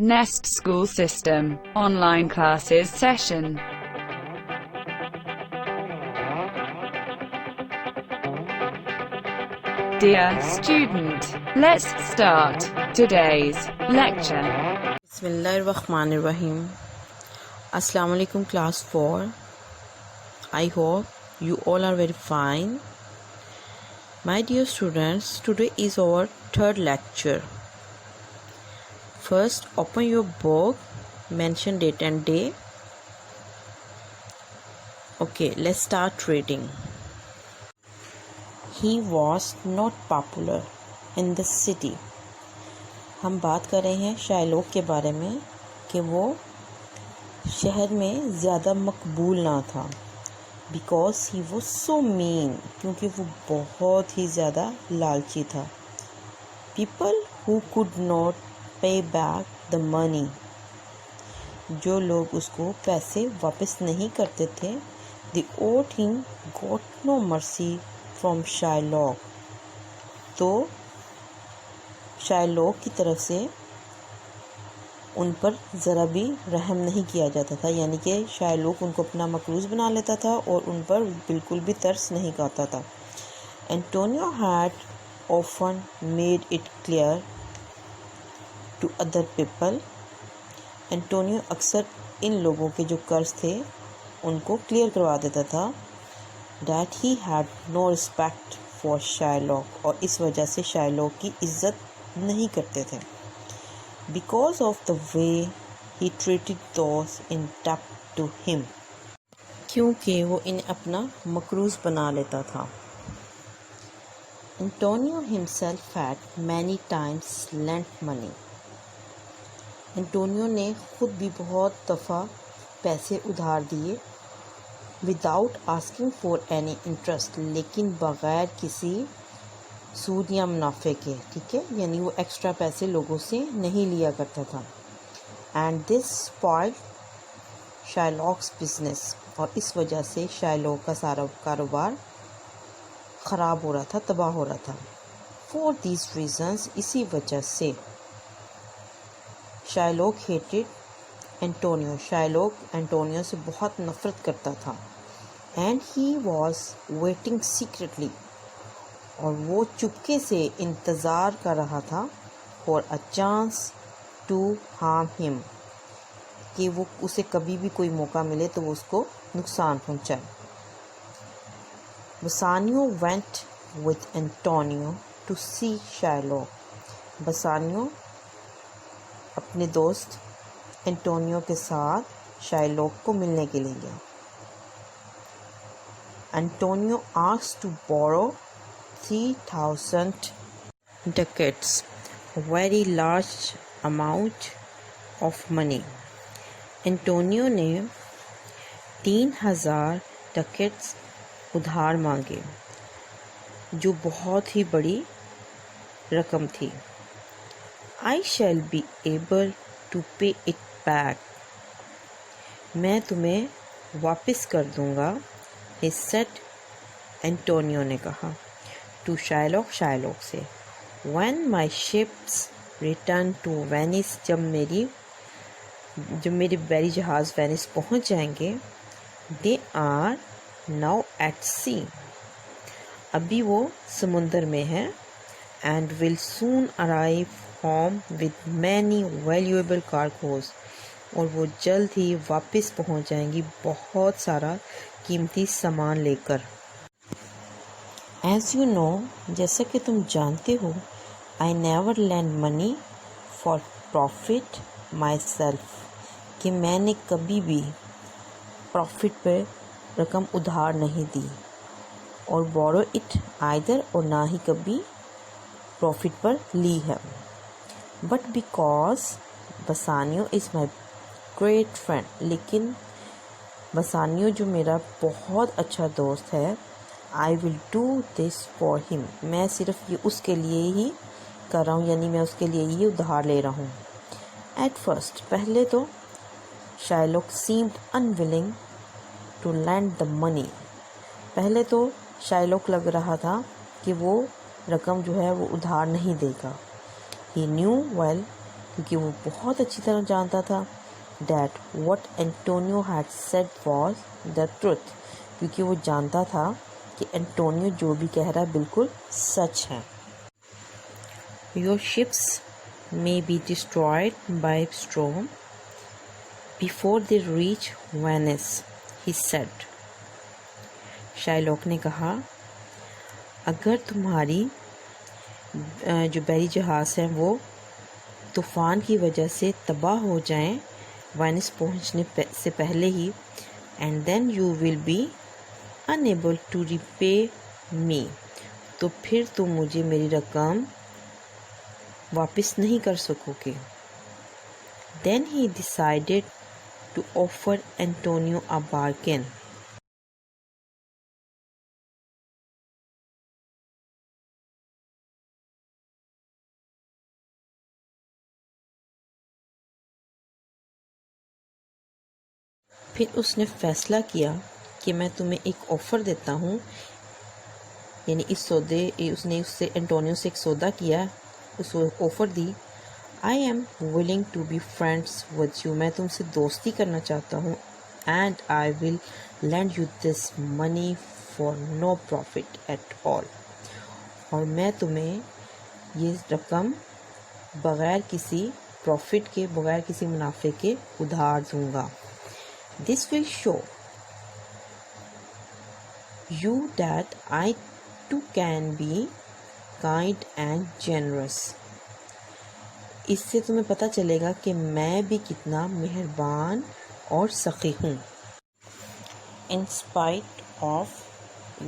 Nest School System, online classes session. Dear student, let's start today's lecture. Bismillahirrahmanirrahim. Assalamu alaikum class 4. I hope you all are very fine. My dear students, today is our third lecture. First, open your book, mention date and day. Okay, let's start reading. He was not popular in the city. हम बात कर रहे हैं Shylock के बारे में कि वो शहर में ज़्यादा मकबूल ना था. Because he was so mean, क्योंकि वो बहुत ही ज़्यादा लालची था. People who could not pay back the money, जो लोग उसको पैसे वापस नहीं करते थे, the owed him got no mercy from Shylock. तो शायलॉक की तरफ से उन पर ज़रा भी रहम नहीं किया जाता था, यानी कि शायलॉक उनको अपना मकरूज़ बना लेता था और उन पर बिल्कुल भी तरस नहीं खाता था. Antonio had often made it clear to other people. Antonio अक्सर इन लोगों के जो कर्ज थे उनको क्लियर करवा देता था that he had no respect for Shylock, और इस वजह से शायलॉक की इज़्ज़त नहीं करते थे. Because of the way he treated those in debt to him, क्योंकि वो इन्हें अपना मकरूज़ बना लेता था. Antonio himself had many times lent money. Antonio ने खुद भी बहुत दफ़ा पैसे उधार दिए. Without asking for any interest, लेकिन बग़ैर किसी सूद या मुनाफे के. ठीक है, यानी वो एक्स्ट्रा पैसे लोगों से नहीं लिया करता था. एंड दिस स्पॉइल्ड शायलॉक्स बिजनेस, और इस वजह से शायलॉक का सारा कारोबार ख़राब हो रहा था, तबाह हो रहा था. फॉर दीज रीजंस, इसी वजह से Shylock hated Antonio, Shylock Antonio से बहुत नफ़रत करता था. And he was waiting secretly, और वो चुपके से इंतज़ार कर रहा था for a chance to harm him, कि वो उसे कभी भी कोई मौका मिले तो वो उसको नुकसान पहुंचाए. Bassanio went with Antonio to see Shylock. Bassanio अपने दोस्त एंटोनियो के साथ शायलॉक को मिलने के लिए गया. Antonio asked to borrow 3,000 ducats, very large amount of money. Antonio ने 3,000 डकेट्स उधार मांगे, जो बहुत ही बड़ी रकम थी. आई शैल बी एबल टू पे इट बैक, मैं तुम्हें वापस कर दूंगा. he said, एंटोनियो ने कहा. टू शायलॉक, शायलॉक से. when my ships return to Venice, जब मेरे बैरी जहाज़ वेनिस पहुंच जाएंगे. they are now at sea, अभी वो समुंदर में हैं. and will soon arrive home with many valuable cargoes, और वो जल्द ही वापस पहुंच जाएंगी बहुत सारा कीमती सामान लेकर. एज़ यू नो, जैसा कि तुम जानते हो, I never land money for profit my self, कि मैंने कभी भी प्रॉफिट पर रकम उधार नहीं दी. और बोरो इट आइदर, और ना ही कभी प्रॉफिट पर ली है. But because Bassanio is my great friend, लेकिन बसानियो जो मेरा बहुत अच्छा दोस्त है, I will do this for him, मैं सिर्फ ये उसके लिए ही कर रहा हूँ, यानी मैं उसके लिए ही उधार ले रहा हूँ. एट फर्स्ट, पहले तो Shylock seemed unwilling to lend the money. पहले तो शायलॉक लग रहा था कि वो रकम जो है वो उधार नहीं देगा. He knew well क्योंकि वो बहुत अच्छी तरह जानता था that what Antonio had said was the truth, क्योंकि वो जानता था कि एंटोनियो जो भी कह रहा है बिल्कुल सच है. Your ships may be destroyed by storm before they reach Venice, he said. Shylock ने कहा, अगर तुम्हारी जो बहरी जहाज़ हैं वो तूफ़ान की वजह से तबाह हो जाएं वेनिस पहुंचने से पहले ही, and then you will be unable to repay me, तो फिर तुम मुझे मेरी रकम वापस नहीं कर सकोगे. Then he decided to offer Antonio a bargain. फिर उसने फ़ैसला किया कि मैं तुम्हें एक ऑफ़र देता हूँ, यानी उसने उससे एंटोनियो से एक सौदा किया, उसको ऑफ़र दी. I am willing to be friends with you, मैं तुमसे दोस्ती करना चाहता हूँ. And I will lend you this money for no profit at all, और मैं तुम्हें ये रकम बग़ैर किसी प्रॉफिट के, बग़ैर किसी मुनाफे के उधार दूँगा. This will show you that I too can be kind and generous. इससे तुम्हें पता चलेगा कि मैं भी कितना मेहरबान और सखी हूँ. In spite of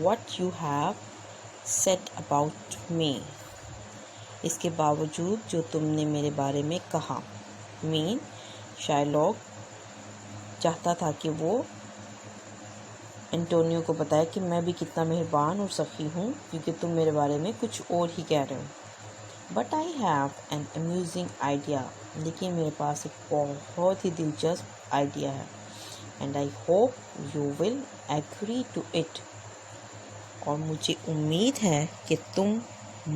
what you have said about me, इसके बावजूद जो तुमने मेरे बारे में कहा. शाइलॉक चाहता था कि वो एंटोनियो को बताए कि मैं भी कितना मेहरबान और सखी हूँ, क्योंकि तुम मेरे बारे में कुछ और ही कह रहे हो. But I have an amusing idea, लेकिन मेरे पास एक बहुत ही दिलचस्प आइडिया है. And I hope you will agree to it, और मुझे उम्मीद है कि तुम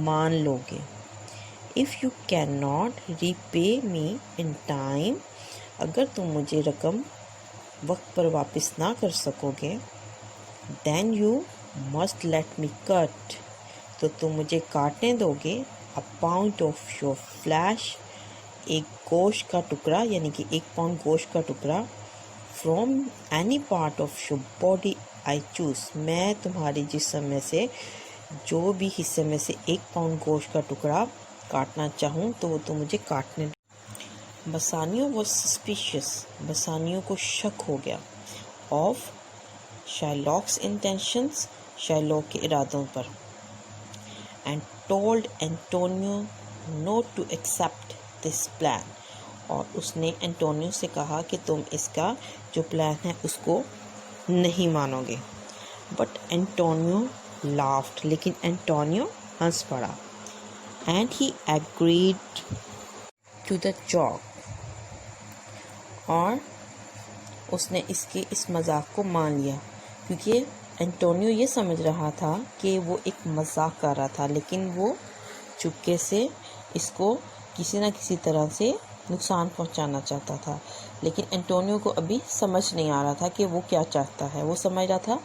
मान लोगे. If you can not repay me in time, अगर तुम मुझे रकम वक्त पर वापस ना कर सकोगे, then you must let me cut, तो तुम मुझे काटने दोगे. A pound of your flesh, एक गोश्त का टुकड़ा, यानी कि 1 पाउंड गोश्त का टुकड़ा. From any part of your body I choose, मैं तुम्हारे जिस्म में से जो भी हिस्से में से 1 पाउंड गोश्त का टुकड़ा काटना चाहूँ तो वो तो मुझे काटने दो. बसानियो वॉज सस्पिशियस, बसानियो को शक हो गया. ऑफ शाइलॉक्स इंटेंशंस, शाइलॉक के इरादों पर. And told Antonio not to accept this plan, और उसने एंटोनियो से कहा कि तुम इसका जो प्लान है उसको नहीं मानोगे. बट एंटोनियो लाफ्ड, लेकिन एंटोनियो हंस पड़ा. And he agreed to the joke, और उसने इस मजाक को मान लिया, क्योंकि एंटोनियो ये समझ रहा था कि वो एक मजाक कर रहा था, लेकिन वो चुपके से इसको किसी न किसी तरह से नुकसान पहुंचाना चाहता था. लेकिन एंटोनियो को अभी समझ नहीं आ रहा था कि वो क्या चाहता है. वो समझ रहा था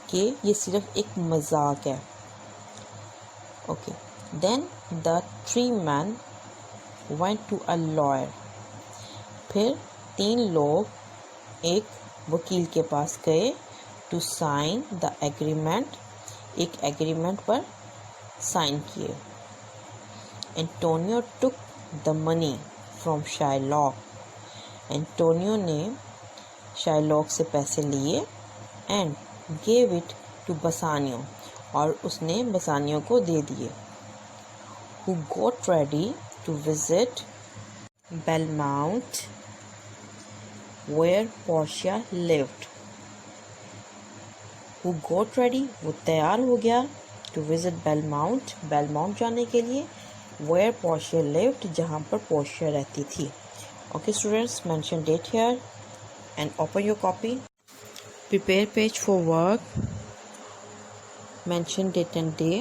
कि ये सिर्फ एक मजाक है. Okay. Then the 3 men went to a lawyer. फिर 3 लोग एक वकील के पास गए. टू साइन द एग्रीमेंट, एक एग्रीमेंट पर साइन किए. Antonio took the money from Shylock, Antonio ने शाइलॉक से पैसे लिए. And gave it to Bassanio, और उसने बसानियो को दे दिए. Who got ready to visit Belmont where Portia lived. Who got ready, वो तैयार हो गया. To visit Belmont, Belmont जाने के लिए. Where Portia lived, जहाँ पर Portia रहती थी. Okay students, mention date here and open your copy. Prepare page for work. Mention date and day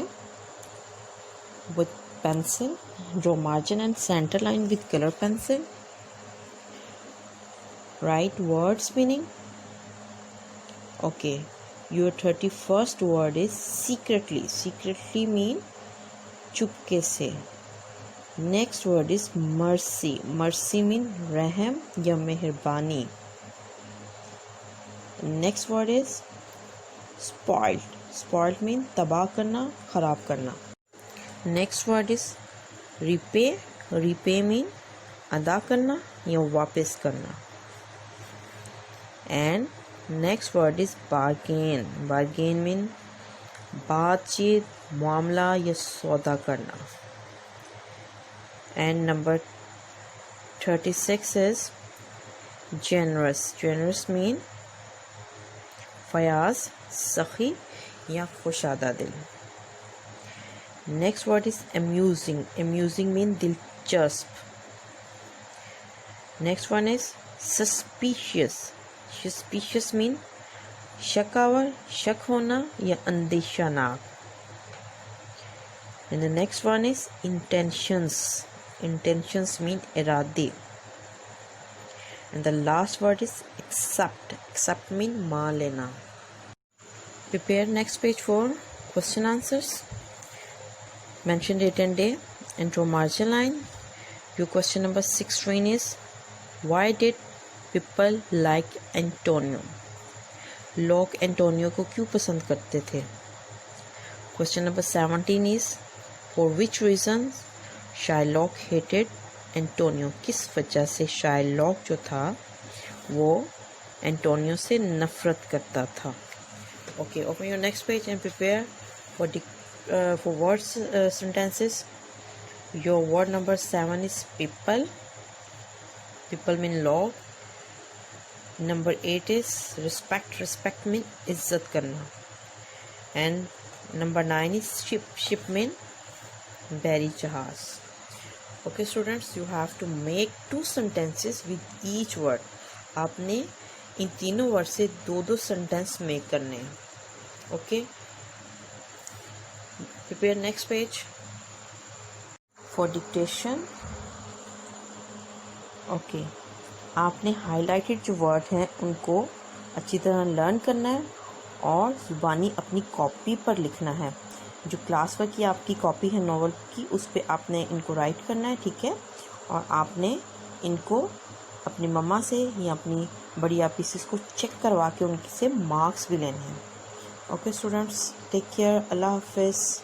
with pencil. Draw margin and center line with color pencil. Write words meaning. Okay, your 31st word is secretly. Secretly mean चुपके से. Next word is mercy. Mercy mean रहम या मेहरबानी. Next word is spoiled. Spoiled mean तबाह करना, खराब करना. Next word is repay. Repay mean अदा करना या वापस करना. And next word is bargain. Bargain mean बातचीत, मामला या सौदा करना. And number 36 is generous. Generous mean Fayaz, सखी या खुशादा दिल. Next word is amusing. Amusing mean दिलचस्प. Next one is suspicious. Suspicious mean शकावर, शक होना या अंदेशानाक. And the next one is intentions. Intentions mean इरादे. And the last word is accept. Accept mean मान लेना. Prepare next page for question answers. Mention date and day and draw margin line. Your question number 16 is why did people like Antonio? लोग Antonio को क्यों पसंद करते थे? Question number 17 is for which region Shylock hated Antonio. किस वजह से Shylock जो था वो एंटोनियो से नफरत करता था. Okay, open your next page and prepare for words sentences. Your word number 7 is people. People mean log. Number 8 is respect. Respect mean इज्जत करना. And number 9 is ship. Ship mean बहरी जहाज. Okay students, you have to make 2 sentences with each word. आपने इन तीनों word से 2 sentence make करने हैं. Okay, prepare next page for dictation. Okay, आपने हाईलाइटेड जो वर्ड हैं उनको अच्छी तरह लर्न करना है और ज़ुबानी अपनी कॉपी पर लिखना है. जो क्लास वर्क की आपकी कॉपी है नॉवल की, उस पे आपने इनको राइट करना है, ठीक है. और आपने इनको अपनी मम्मा से या अपनी बड़ी आपी से इसको चेक करवा के उनसे मार्क्स भी लेने हैं. Okay students, take care. अल्लाह हाफिज़.